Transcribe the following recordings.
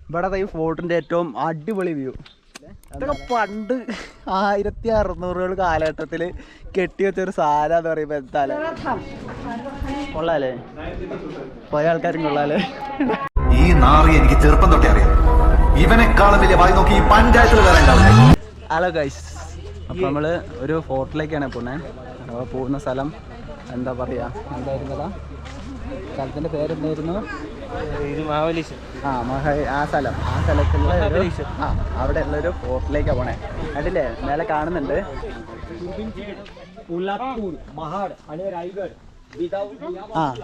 ഇവിടെ ഈ ഫോർട്ടിന്റെ ഏറ്റവും അടിപൊളി വ്യൂ. ഇതൊക്കെ പണ്ട് 1600 കാലഘട്ടത്തിൽ കെട്ടിവെച്ചൊരു സാധനം എന്ന് പറയുമ്പോ എന്തായാലും കൊള്ളാലേ, പല ആൾക്കാരും കൊള്ളാലേ. ഈ നാറി എനിക്ക് ചെറുപ്പം തൊട്ടേ അറിയാം. ഇവനെക്കാളും വലിയ വായി നോക്കി ഈ പഞ്ചായത്തിൽ വരേണ്ട. ഹലോ ഗൈസ്, അപ്പൊ നമ്മള് ഒരു ഫോർട്ടിലേക്കാണ് പോണേ. അപ്പൊ പോകുന്ന സ്ഥലം എന്താ പറയാ, എന്തായിരുന്നതാ സ്ഥലത്തിന്റെ പേരെന്തായിരുന്നു? ആ സ്ഥലത്തുള്ള അവിടെ ഉള്ളൊരു ഫോർട്ടിലേക്കാണ് പോണേ. കണ്ടില്ലേ, മേലെ കാണുന്നുണ്ട്.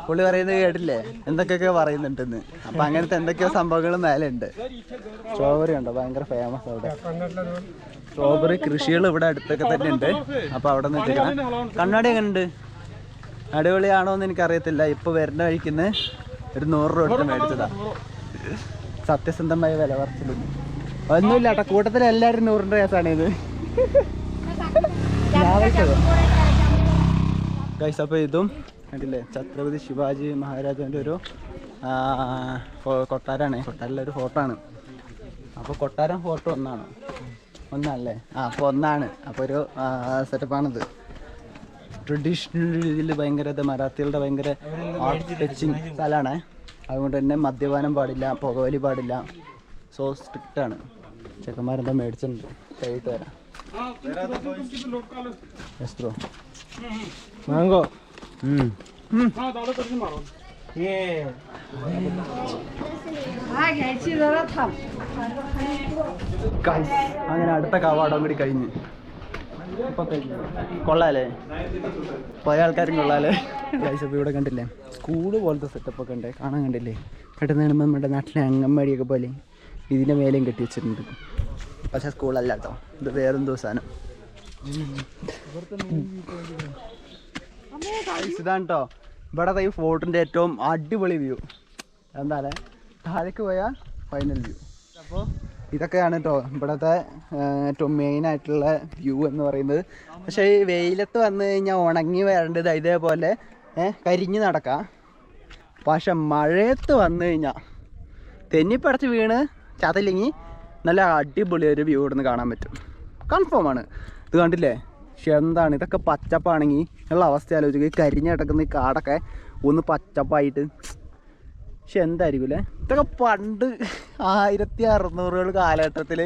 പുള്ളി പറയുന്നത് കേട്ടില്ലേ, എന്തൊക്കെയൊക്കെ പറയുന്നുണ്ടെന്ന്. അപ്പൊ അങ്ങനത്തെ എന്തൊക്കെയോ സംഭവങ്ങൾ മേലെ ഉണ്ട്. സ്ട്രോബെറി ഉണ്ടോ, ഭയങ്കര ഫേമസ് അവിടെ. സ്ട്രോബെറി കൃഷികൾ ഇവിടെ അടുത്തൊക്കെ തന്നെ ഉണ്ട്. അപ്പൊ അവിടെ നിന്ന് കണ്ണാടി എങ്ങനെ ഉണ്ട്, അടിപൊളിയാണോ എന്ന് എനിക്കറിയത്തില്ല. ഇപ്പൊ വരുന്ന വഴിക്കുന്ന് ഒരു 100 രൂപ എടുത്ത് മേടിച്ചതാ. സത്യസന്ധമായ വില കുറച്ചില്ല, ഒന്നുമില്ല കേട്ടോ. കൂട്ടത്തിൽ എല്ലാവരും 100 കേസാണ് ഇത്. ഗൈസ്, അപ്പോൾ ഇതും കണ്ടില്ലേ, ഛത്രപതി ശിവാജി മഹാരാജാവിൻ്റെ ഒരു കൊട്ടാരമാണ്. കൊട്ടാരിലൊരു ഫോർട്ടാണ്. അപ്പോൾ കൊട്ടാരം ഫോർട്ട് ഒന്നല്ലേ? അപ്പോൾ ഒന്നാണ്. അപ്പോൾ ഒരു സെറ്റപ്പാണിത്. ട്രഡീഷണൽ രീതിയിൽ ഭയങ്കര മറാത്തികളുടെ ഭയങ്കര ആർട്ട് ടച്ചിങ് സ്ഥലമാണ്. അതുകൊണ്ട് തന്നെ മദ്യപാനം പാടില്ല, പുകവലി പാടില്ല. സോ സ്ട്രിക്റ്റ് ആണ്. ചെക്കന്മാരെന്താ മേടിച്ചിട്ടുണ്ട്, കഴിയിട്ട് വരാം. ബ്രോ മാങ്കോ അങ്ങനെ അടുത്ത കവാടം കൂടി കഴിഞ്ഞ് കൊള്ളാലേ, പല ആൾക്കാരും കൊള്ളാലേ. ഗൈസ്, അപ്പോൾ ഇവിടെ കണ്ടില്ലേ സ്കൂള് പോലത്തെ സെറ്റപ്പൊക്കെ ഉണ്ട്, കാണാൻ കണ്ടില്ലേ. പെട്ടെന്ന് കാണുമ്പോൾ നമ്മുടെ നാട്ടിലെ അംഗൻവാടിയൊക്കെ പോലെ ഇതിൻ്റെ മേലെയും കെട്ടി വെച്ചിട്ടുണ്ട്. പക്ഷേ സ്കൂളല്ല കേട്ടോ, ഇത് വേറെന്തോ സാധനം. ഇതാണ് കേട്ടോ ഇവിടെ ഈ ഫോർട്ടിൻ്റെ ഏറ്റവും അടിപൊളി വ്യൂ. എന്താല്ലേ, താഴേക്ക് പോയാൽ ഫൈനൽ വ്യൂ. അപ്പോൾ ഇതൊക്കെയാണ് കേട്ടോ ഇവിടുത്തെ ഏറ്റവും മെയിനായിട്ടുള്ള വ്യൂ എന്ന് പറയുന്നത്. പക്ഷേ ഈ വെയിലത്ത് വന്നു കഴിഞ്ഞാൽ ഉണങ്ങി വരേണ്ടത് ഇതേപോലെ കരിഞ്ഞ് നടക്കാം. പക്ഷെ മഴയത്ത് വന്നു കഴിഞ്ഞാൽ തെന്നിപ്പടച്ച് വീണ് ചതല്ലെങ്കിൽ നല്ല അടിപൊളി ഒരു വ്യൂ ഇവിടുന്ന് കാണാൻ പറ്റും. കൺഫേമാണ്. ഇത് കണ്ടില്ലേ, പക്ഷെ എന്താണ് ഇതൊക്കെ പച്ചപ്പാണെങ്കിൽ ഉള്ള അവസ്ഥ ആലോചിക്കുക. ഈ കരിഞ്ഞ് കിടക്കുന്ന ഈ കാടൊക്കെ ഒന്ന് പച്ചപ്പായിട്ട് പക്ഷെ എന്തായിരിക്കും അല്ലേ. ഇതൊക്കെ പണ്ട് 1600 കാലഘട്ടത്തിൽ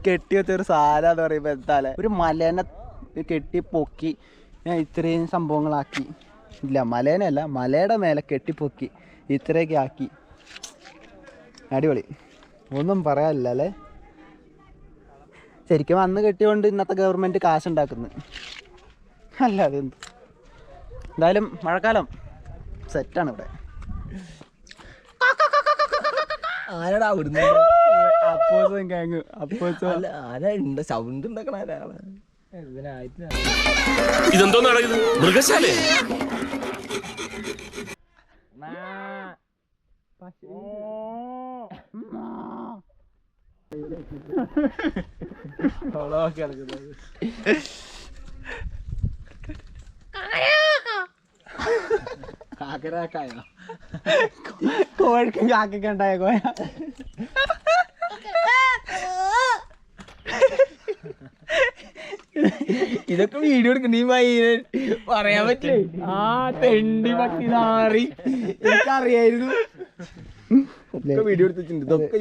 കെട്ടിവെച്ചൊരു സാധനം എന്ന് പറയുമ്പോൾ എന്താല്ലേ, ഒരു മലേനെ കെട്ടി പൊക്കി ഇത്രയും സംഭവങ്ങളാക്കി. ഇല്ല, മലേനല്ല, മലയുടെ മേലെ കെട്ടിപ്പൊക്കി ഇത്രയൊക്കെ ആക്കി. അടിപൊളി, ഒന്നും പറയാനില്ല അല്ലേ. ശരിക്കും അന്ന് കെട്ടിയോണ്ട് ഇന്നത്തെ ഗവൺമെൻറ് കാശുണ്ടാക്കുന്നു, അല്ലാതെ എന്ത്. എന്തായാലും മഴക്കാലം സെറ്റാണ് ഇവിടെ. ആരാടാ അപ്പോസും ഗാങ്, അപ്പോസും ആരാ സൗണ്ട് ഉണ്ടാക്കണ ആരാണ്? ഇതെന്തോ മൃഗശാല. കാക്കരാക്കായോ, കോഴിക്കും കാക്കൊക്കെ ഉണ്ടായ കോയ. ഇതൊക്കെ വീഡിയോ എടുക്കണ പറയാൻ പറ്റില്ലേ? ആ തെണ്ടി പട്ടി നാറി, എനിക്കറിയായിരുന്നു. വീഡിയോ എടുത്തിട്ടുണ്ട്. ഇതൊക്കെ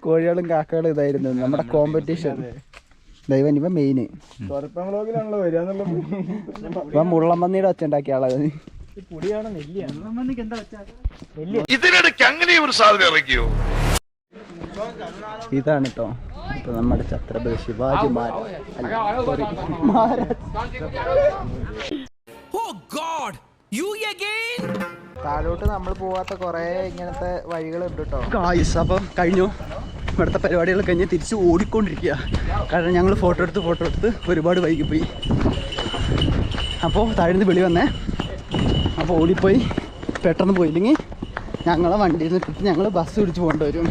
കോഴികളും കാക്കകളും ഇതായിരുന്നു നമ്മുടെ കോമ്പറ്റീഷൻ. ദൈവം ഇവ മെയിന് ഇപ്പൊ മുള്ളമ്പന്നിയുടെ ഒച്ച ഉണ്ടാക്കിയ ആളത്. ഇതിനിടയ്ക്ക് അങ്ങനെ ഒരു സാധനം ഇറക്കിയോ? ഇതാണ് കേട്ടോ ഇപ്പൊ നമ്മുടെ ഛത്രപതി ശിവാജി താഴോട്ട് നമ്മൾ പോവാത്ത കുറെ ഇങ്ങനത്തെ വഴികളുണ്ട് കേട്ടോ. അപ്പം കഴിഞ്ഞു ഇവിടുത്തെ പരിപാടികൾ കഴിഞ്ഞ് തിരിച്ച് ഓടിക്കൊണ്ടിരിക്കുക. കാരണം ഞങ്ങൾ ഫോട്ടോ എടുത്ത് ഒരുപാട് വൈകിപ്പോയി. അപ്പോൾ താഴ്ന്ന് വിളി വന്നേ. അപ്പോൾ ഓടിപ്പോയി പെട്ടെന്ന് പോയില്ലെങ്കിൽ ഞങ്ങളെ വണ്ടിയിൽ നിന്ന് ഞങ്ങൾ ബസ് പിടിച്ച് പോകേണ്ടി വരും.